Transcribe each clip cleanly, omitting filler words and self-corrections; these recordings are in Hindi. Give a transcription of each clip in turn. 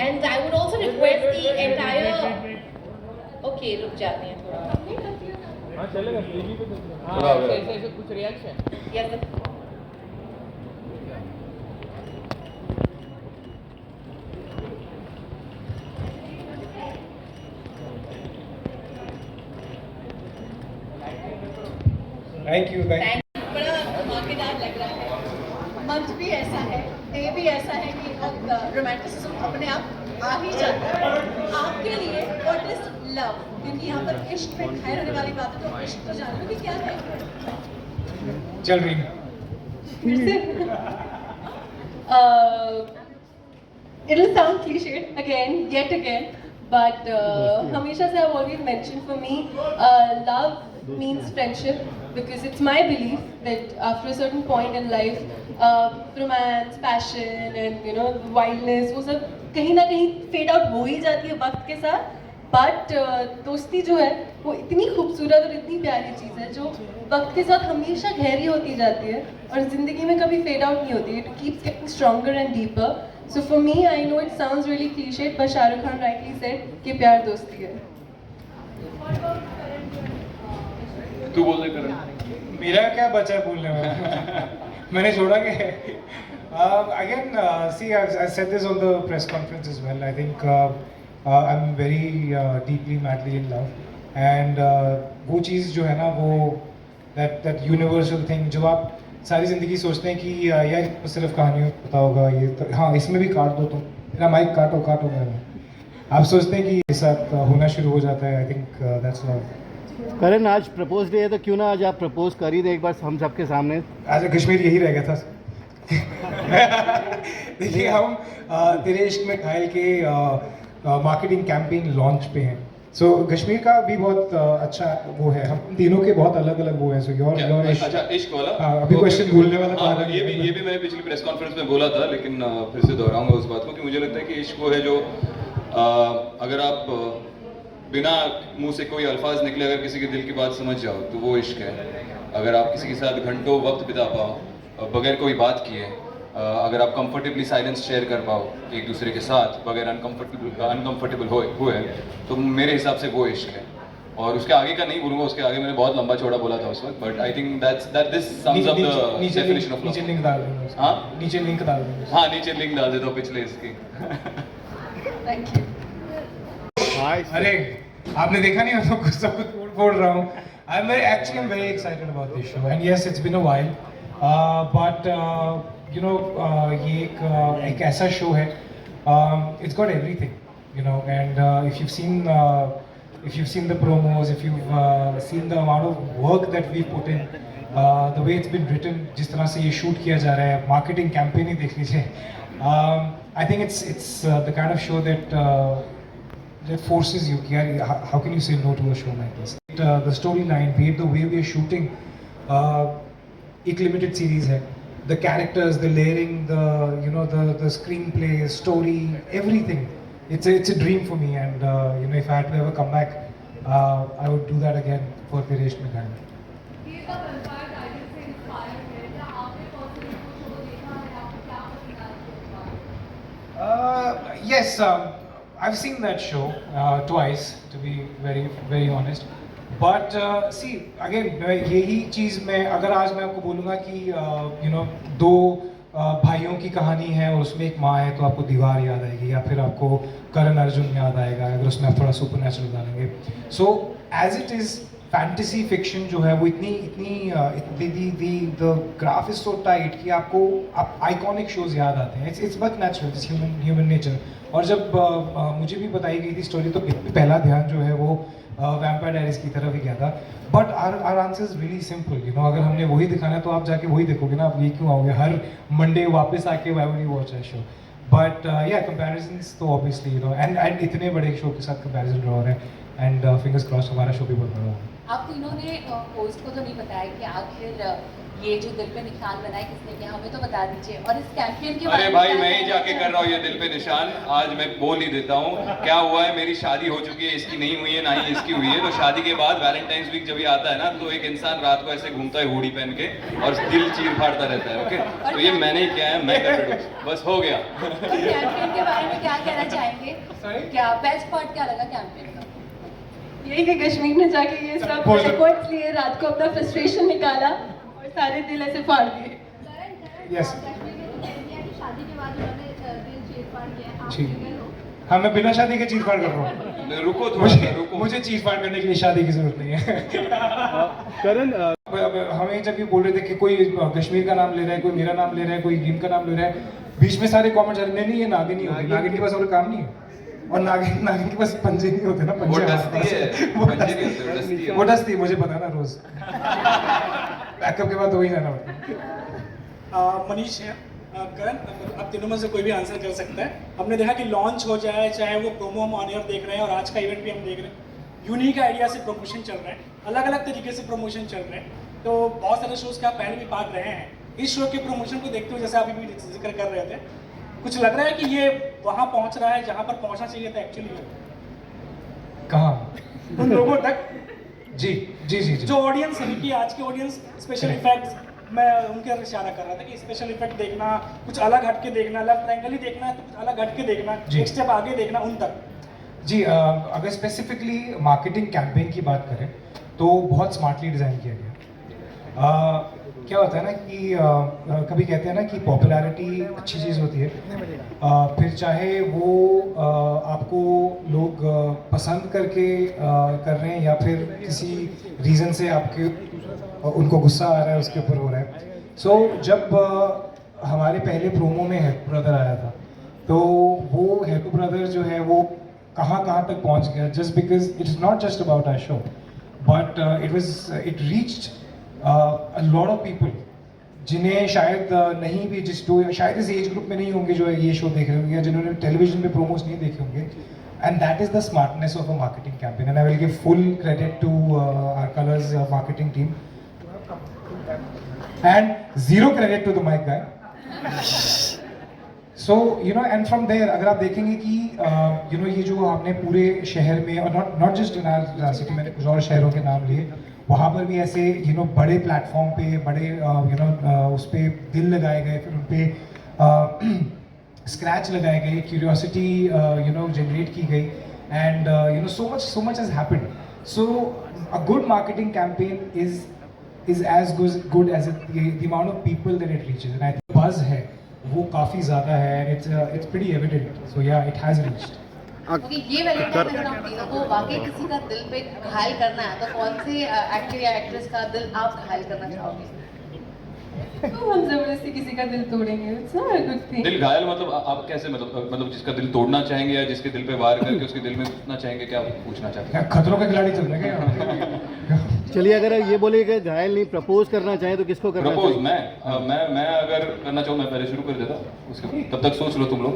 And I would also request the entire. Okay, रुक जाते हैं थोड़ा. हाँ चलेगा टीवी पे थोड़ा हो गया। ऐसे कुछ रिएक्शन Yes. थैंक यू बड़ा धमाकेदार लग रहा है. मंच भी ऐसा है, डे भी ऐसा है कि अब रोमांटिसिज्म अपने आप आ ही जाता है. आपके लिए व्हाट इज लव? क्योंकि यहाँ पर इश्क में खैर होने वाली बात है, तो इश्क तो जान लो कि क्या है. चल रही फिर से it'll sound cliched again, yet again, but हमेशा से I've always mentioned for me, love means friendship, because it's my belief that after a certain point in life, romance, passion, and wildness, वो सब कहीं ना कहीं fade out हो ही जाती है वक्त के साथ. बट दोस्ती जो है वो इतनी खूबसूरत और इतनी प्यारी चीज़ है जो वक्त के साथ हमेशा गहरी होती जाती है और ज़िंदगी में कभी फेड आउट नहीं होती. It keeps getting stronger and deeper. So for me, I know it sounds really clichéd, but Shahrukh Khan rightly said कि प्यार दोस्ती है. तू बोल दे करण. मेरा क्या बचा है बोलने में मैंने छोड़ा कि again see I said this on the press conference as well. I think I'm very deeply madly in love and वो चीज़ जो है ना वो that universal thing जो आप सारी ज़िंदगी सोचते हैं कि यार इसको सिर्फ कहानियों पता होगा ये तो हाँ इसमें भी काट दो तुम मेरा माइक काटो आप सोचते हैं कि ये साथ होना शुरू हो जाता है. I think that's love. Karan आज प्रपोज डे है तो क्यों ना आज आप प्रपोज कर ही दे एक बार हम सबके सामने. आज कश्मीर यही रह गया था. देखिए हम तेरे इश्क में घायल के मार्केटिंग कैंपेन लॉन्च पे हैं. सो कश्मीर का भी बहुत अच्छा वो है. हम तीनों के बहुत अलग अलग वो है. सो योर अच्छा इश्क वाला. अभी क्वेश्चन भूलने वाला था. हाँ, ये भी मैंने पिछली प्रेस कॉन्फ्रेंस में बोला था, लेकिन फिर से दोहराऊंगा उस बात को कि मुझे लगता है कि इश्क वो है जो अगर आप बिना मुंह से कोई अल्फाज निकले अगर किसी के दिल की बात समझ जाओ तो वो इश्क है. अगर आप किसी के साथ घंटों वक्त बिता पाओ बगैर कोई बात किए, अगर आप कंफर्टेबली साइलेंस शेयर कर पाओ एक दूसरे के साथ बगैर अनकंफर्टेबल हुए तो मेरे हिसाब से वो इश्क है. और उसके आगे का नहीं बोलूंगा, उसके आगे मैंने बहुत लंबा चौड़ा बोला था उस वक्त, but I think that this sums up the definition of love. नीचे लिंक डाल देंगे. हाँ नीचे लिंक डाल देंगे. हाँ नीचे लिंक डाल देता हूँ पिछले इसकी. Thank you. अरे आपने देखा नहीं मैं तो सब कुछ बोल रहा हूँ. I'm very excited about this show and yes it's been a while but you know ये एक ऐसा शो है. It's got everything you know and if you've seen the promos, if you've seen the amount of work that we put in, the way it's been written, जिस तरह से ये शूट किया जा रहा है, marketing campaign ही देख लीजिए. I think it's the kind of show that forces you. How can you say no to a show like this? The storyline, be it the way we are shooting, एक limited series है. The characters, the layering, the screenplay, story, everything. It's a dream for me, and you know if I had to ever come back, I would do that again for Diresh Meghani. Yes, I've seen that show twice, to be very honest. But see, again, यही चीज़ मैं अगर आज मैं आपको बोलूँगा कि you know दो भाइयों की कहानी है और उसमें एक माँ है तो आपको दीवार याद आएगी या फिर आपको करण अर्जुन याद आएगा अगर उसमें आप थोड़ा सुपर नेचुरल डालेंगे. So as it is fantasy fiction जो है वो इतनी the graph is so tight कि आपको आइकॉनिक शोज याद आते हैं. It's but natural, it's human nature. और जब मुझे भी बताई गई थी स्टोरी तो पहला ध्यान जो है वो वैम्पायर डायरीज की तरफ ही गया था. But our answer is really simple. You know अगर हमने वही दिखाना है तो आप जाके वही देखोगे ना. आप ये क्यों आओगे हर मंडे वापस आके why would you watch that show. But या कंपैरिजंस तो ऑब्वियसली यू नो एंड इतने बड़े शो के साथ कंपैरिजन हो रहे हैं एंड फिंगर्स क्रॉस हमारा शो भी बहुत बड़ा होगा. आप तीनों ने होस्ट को तो नहीं बताया कि आखिर ये जो दिल पे निशान बनाए किसने किया हमें तो बता दीजिए, और इस कैंपेन के अरे बारे में भाई क्या मैं ही कहना जाके कर चाहेंगे? रहा हूँ ये दिल पे निशान, आज मैं बोल ही देता हूँ क्या हुआ है। मेरी शादी हो चुकी है, इसकी नहीं हुई है, ना ही इसकी हुई है। तो शादी के बाद वैलेंटाइंस वीक जब ये आता है ना, तो एक इंसान रात को ऐसे घूमता है हुडी पहन के और दिल चीर फाड़ता रहता है। ओके, तो ये मैंने ही किया है, मैं कर रहा हूँ, बस हो गया। और कैंपेन के बारे में क्या कहना चाहेंगे? क्या बेस्ट पार्ट क्या लगा कैंपेन का? यही कि कश्मीर ने जाके ये सब एफर्ट्स लिए, रात को अपना फ्रस्ट्रेशन निकाला और सारे दिल ऐसे फाड़ दिए। Yes. शादी के बाद उन्होंने दिल चीर फाड़ किया, आप ठीक। सिंगल हो? हाँ, मैं बिना शादी के चीर फाड़ कर रहा हूँ। रुको थोड़ा सा, मुझे रुको। मुझे चीर फाड़ करने के लिए शादी की जरूरत नहीं है। करण अब हमें जब ये बोल रहे थे कि कोई कश्मीर का नाम ले रहा है, कोई मेरा नाम ले रहा है, कोई गेम का नाम ले रहा है, बीच में सारे कमेंट्स आ रहे हैं, नहीं ये नागिन नहीं होती, नागिन के पास और काम नहीं है। और नागिन नागिन के पास पंजे नहीं होते ना, वो पंजे डसती है, वो पंजे नहीं होते, वो डसती है। वो डसती है, मुझे पता है ना रोज। बैकअप के बाद तो वही जाना होता है। मनीष है। करण, अब तीनों में से कोई भी आंसर कर सकता है। हमने देखा कि लॉन्च हो जाए, चाहे वो प्रोमो हम ऑन एयर देख रहे हैं और आज का इवेंट भी हम देख रहे हैं, यूनिक आइडिया से प्रमोशन चल रहा है, अलग अलग तरीके से प्रमोशन चल रहे हैं। तो बहुत सारे शोज के आप पहले भी पार्ट रहे हैं, इस शो के प्रमोशन को देखते हुए जैसे आप अभी जिक्र कर रहे थे, कुछ लग रहा है कि ये वहाँ पहुँच रहा है जहाँ पर पहुँचना चाहिए था एक्चुअली, कहाँ? उन लोगों तक जी जी जी जी। जो ऑडियंस है कि आज की ऑडियंस स्पेशल इफेक्ट्स, मैं उनके तरफ इशारा कर रहा था कि स्पेशल इफेक्ट देखना, कुछ अलग हट के देखना, लेफ्ट ट्रायंगल ही देखना है तो कुछ अलग हट के देखना, जी। एक स्टेप आगे देखना, उन तक। जी, अगर स्पेसिफिकली मार्केटिंग कैंपेन की बात करें तो बहुत स्मार्टली डिज़ाइन किया गया। क्या होता है ना कि कभी कहते हैं ना कि पॉपुलैरिटी अच्छी चीज़ होती है, फिर चाहे वो आपको लोग पसंद करके कर रहे हैं या फिर किसी रीज़न से आपके उनको गुस्सा आ रहा है उसके ऊपर हो रहा है। सो जब हमारे पहले प्रोमो में हैप्पी ब्रदर आया था, तो वो हैप्पी ब्रदर जो है वो कहाँ कहाँ तक पहुँच गया, just because it is not just about our show but it reached a lot of people जिन्हें शायद नहीं भी शायद इस एज ग्रुप में नहीं होंगे जो ये शो देख रहे होंगे या जिन्होंने टेलीविजन पे प्रोमोस नहीं देखे होंगे, and that is the smartness of a marketing campaign and I will give full credit to our Colors marketing team and zero credit to the mic guy. So you know, and from there अगर आप देखेंगे कि you know ये जो आपने पूरे शहर में और not just in our city, मैंने कुछ और शहरों के नाम लिए, वहाँ पर भी ऐसे you know बड़े प्लेटफॉर्म पे बड़े you know उस पे दिल लगाए गए, फिर उन पे स्क्रैच लगाए गए, क्यूरियोसिटी you know जनरेट की गई, and you know so much has happened. So a good marketing campaign is as good as the amount of people that it reaches, and I think buzz है वो काफ़ी ज़्यादा है, and it's pretty evident. So yeah, it has reached. Okay, ये वैलेंटाइन अगर हम तीनों को वाकई किसी का दिल पे घायल करना है तो कौन से एक्टर या एक्ट्रेस का दिल आप घायल करना चाहोगे? तो हम जबरदस्ती किसी का दिल तोड़ेंगे, it's not a good thing. दिल घायल मतलब आप कैसे, मतलब जिसका दिल तोड़ना चाहेंगे या जिसके दिल पे वार करके उसके दिल में घुसना चाहेंगे, क्या पूछना चाहते क्या हैं? खतरों के खिलाड़ी चल रहे हैं? चलिए, अगर ये बोले कि घायल नहीं, प्रपोज करना चाहे तो किसको करना प्रपोज चाहिए? मैं अगर करना चाहूँ, मैं पहले शुरू कर देता, उसके तब तक सोच लो तुम लोग।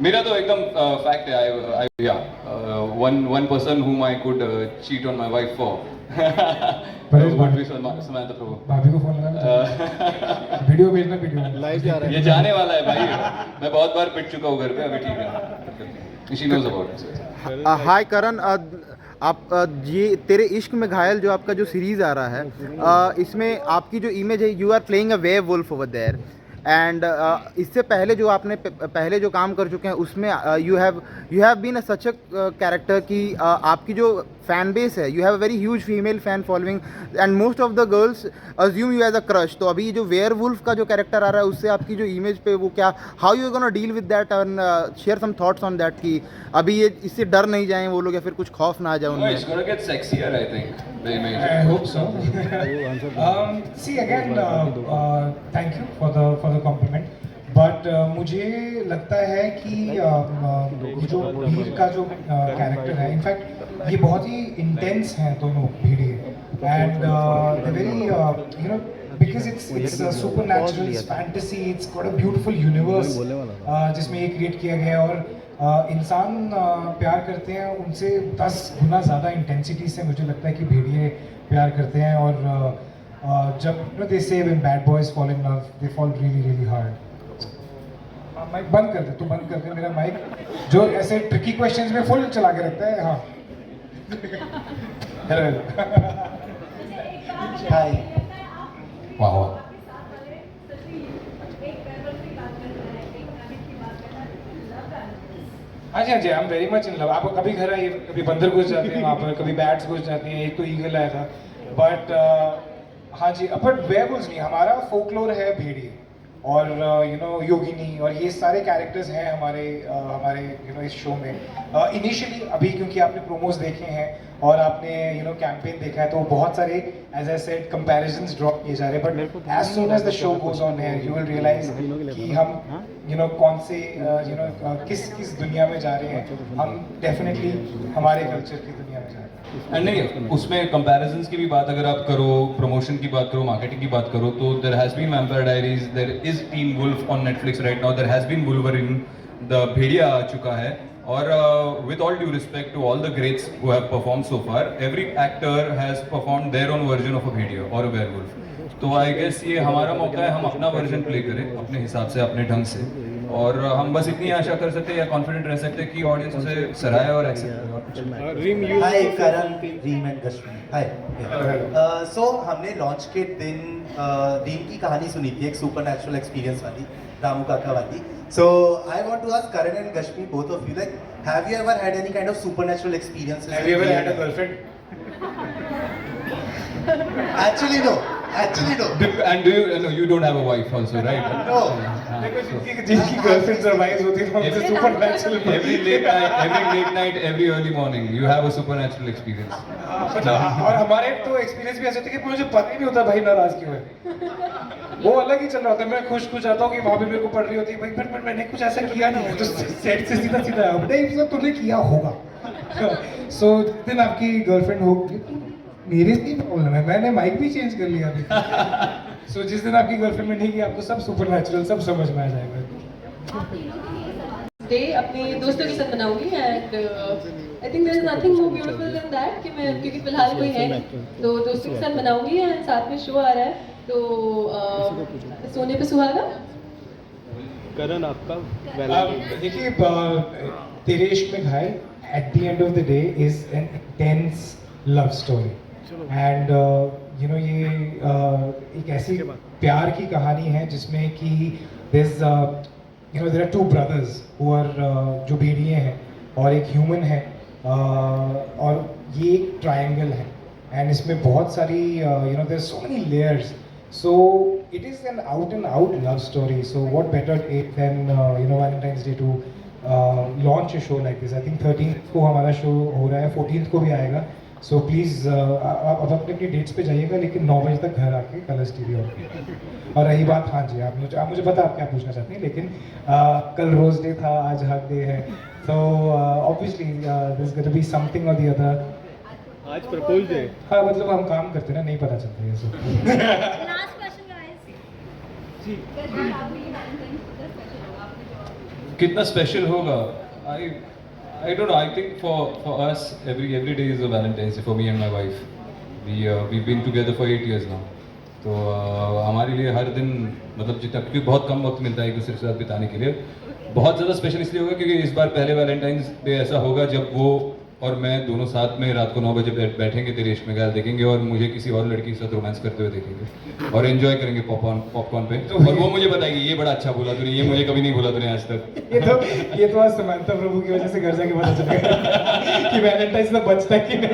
मेरा तो एकदम फैक्ट है, one person whom I could cheat on my wife for would be Samantha Prabhu. भाभी को फोन लगा, वीडियो भेजना, वीडियो लाइव जा रहा ये है। जाने वाला है भाई, मैं बहुत बार पिट चुका हूँ घर पे, अभी ठीक है, she knows about it. हाय करण, आप ये तेरे इश्क में घायल जो आपका जो सीरीज़ आ रहा है, इसमें आपकी जो इमेज है, you are playing a werewolf over there, and इससे पहले जो आपने पहले जो काम कर चुके हैं उसमें you have been such a character कि आपकी जो फैन बेस है, you have a very huge female fan following and most of the girls assume you as a crush. तो अभी जो वेयर वुल्फ का जो कैरेक्टर आ रहा है उससे आपकी जो इमेज पे वो क्या, how you gonna deal with that and share some thoughts on that कि अभी ये इससे डर नहीं जाएं वो लोग या फिर कुछ खौफ ना आ जाए No, उनमें? it's gonna get sexier, I think. The image. I hope so. See again, thank you for the compliment. But मुझे लगता है कि ये जो भीड़ का जो कैरेक्टर है, इनफैक्ट ये बहुत ही इंटेंस हैं दोनों भीड़िए, and very you know because it's supernatural, it's fantasy, it's got a beautiful universe जिसमें ये क्रिएट किया गया है, और इंसान प्यार करते हैं उनसे 10 गुना ज़्यादा इंटेंसिटी से मुझे लगता है कि भेड़िए प्यार करते हैं, और जब they say when bad boys fall in love, they fall really really hard. Mic बंद कर दे, तू बंद कर दे मेरा माइक, जो ऐसे ट्रिकी क्वेश्चंस में फुल चला के रखता है. हाँ. हेलो. हाय. वाह. हाँ जी, I am very much in love. आप कभी घर आइए, कभी बंदर घुस जाते हैं वहाँ पर, कभी बैट्स घुस जाती हैं, एक तो ईगल आया था. बट हाँ जी, बट वेयरवुल्व्स नहीं, हमारा फोकलोर है भेड़िए और योगिनी और ये सारे कैरेक्टर्स हैं हमारे इस शो में. इनिशियली अभी क्योंकि आपने प्रोमोज देखे हैं और आपने कैंपेन देखा है, तो बहुत सारे as I said comparisons drop किए जा रहे हैं. But as soon as the show goes on here you will realize कि हम कौन से किस दुनिया में जा रहे हैं. हम डेफिनेटली हमारे कल्चर की दुनिया में जा रहे हैं. नहीं, उसमें कंपैरिजंस की भी बात अगर आप करो, प्रमोशन की बात करो, मार्केटिंग की बात करो, तो there has been Vampire Diaries, there is Teen Wolf on Netflix right now, there has been Wolverine, the भेड़िया आ चुका है. और with all due respect to all the greats who have perform so far, every actor has perform their own version of a भेड़िया और अ वेयरवुल्फ. तो आई गेस ये हमारा मौका है, हम अपना वर्जन प्ले करें अपने हिसाब से, अपने ढंग से. और हम बस इतनी आशा कर सकते हैं या कॉन्फिडेंट रह सकते हैं कि ऑडियंस उसे सराहे और एक्सेप्ट करे. हाय करण, रीम एंड गश्मी. हाय. सो हमने लॉन्च के दिन रीम की कहानी सुनी थी, एक सुपरनैचुरल एक्सपीरियंस वाली, रामू काका वाली. So I want to ask Karan and Gashmeer, both of you, like have you ever had any kind of supernatural experience? Have you ever had a girlfriend? Actually no. And do you know you don't have a wife also, right? No. जिनकी गर्लफ्रेंड सरवाइव होती है, उनसे supernatural. Every late night, every early morning, you have a supernatural experience. और हमारे तो एक्सपीरियंस भी ऐसे थे कि मुझे पता ही नहीं होता भाई नाराज क्यों है. वो अलग ही चल रहा होता है. मैं खुश आता हूँ कि वहाँ पे मेरे को पढ़ रही होती है, भाई बट मैंने कुछ ऐसा किया नहीं है, तो सेट से सीधा नहीं सब तूने किया होगा. सो जिस दिन आपकी गर्लफ्रेंड होगी, मेरे से प्रॉब्लम है, मैंने माइक भी चेंज कर लिया अभी. सो जिस दिन आपकी गर्लफ्रेंड में नहीं की, आपको सब सुपरनैचुरल सब समझ में आ जाएगा. डे अपने दोस्तों के साथ मनाऊंगी and I think there is nothing more beautiful than that कि मैं, क्योंकि फिलहाल कोई है नहीं, तो दोस्तों के साथ मनाऊंगी एंड साथ में शो आ रहा है, तो सोने पे सुहागा. करण आपका देखिए, तेरे इश्क में घायल at the end of the day is an intense love story. And ये एक ऐसी प्यार की कहानी है जिसमें कि there are two brothers who are जो भेड़िए हैं और एक ह्यूमन है, और ये एक ट्रायंगल है. एंड इसमें बहुत सारी there so many layers. So it is an out and out love story. So what better date than Valentine's Day to launch a show like this? I think 13th को हमारा शो हो रहा है, 14th को भी आएगा. So please आप अपनी डेट्स पे जाइएगा, लेकिन 9 बजे तक घर आके कलर्स टीवी ऑन. और रही बात, हाँ जी, आप मुझे पता आप क्या पूछना चाहते हैं, लेकिन कल रोज डे था, आज हक डे है. So obviously there's going to be something or the other. आज प्रपोज डे. हाँ, मतलब हम काम करते हैं ना, नहीं पता चलता ये सब. Last question guys. कितना स्पेशल होगा? I don't know. I think for us every day is a Valentine's Day for me and my wife. We've been together for 8 years now. तो हमारे लिए हर दिन, मतलब जितना, क्योंकि बहुत कम वक्त मिलता है एक दूसरे के साथ बिताने के लिए, बहुत ज़्यादा स्पेशल इसलिए होगा क्योंकि इस बार पहले वैलेंटाइंस डे ऐसा होगा जब वो और मैं दोनों साथ में रात को 9 बजे बैठेंगे, तेरे इश्क में घायल देखेंगे और मुझे किसी और लड़की के साथ रोमांस करते हुए देखेंगे और एंजॉय करेंगे पॉपकॉर्न पे. और वो मुझे बताएगी ये बड़ा अच्छा बोला तूने, ये मुझे कभी नहीं बोला तूने आज तक. ये तो आज समांता प्रभु की वजह से घर जाके पता चलेगा कि वैलेंटाइंस में बचता है कि नहीं.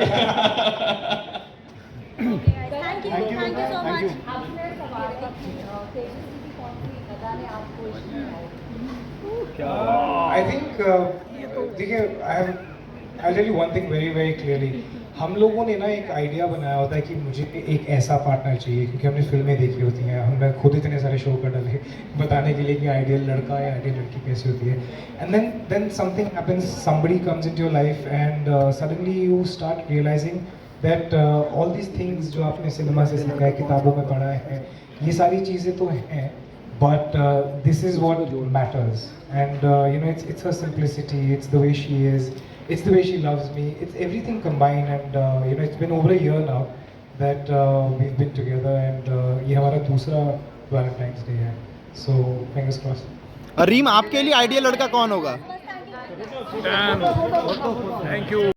Thank you so much. I think देखिए, I'll tell you one thing very very clearly. हम लोगों ने ना एक आइडिया बनाया होता है कि मुझे एक ऐसा पार्टनर चाहिए, क्योंकि हमने फिल्में देखी होती हैं, हमने खुद इतने सारे शो कर डाले बताने के लिए कि आइडियल लड़का या आइडियल लड़की कैसी होती है. And then something happens, somebody comes into your life and suddenly you start realizing that all these things जो आपने सिनेमा से सीखा है, किताबों में पढ़ा है, ये सारी चीज़ें तो हैं, but this is what matters. And it's her simplicity, it's the way she is, it's the way she loves me, it's everything combined. And it's been over a year now that we've been together and ये हमारा दूसरा Valentine's Day है. So fingers crossed. रीम, आपके लिए आइडियल लड़का कौन होगा? Thank you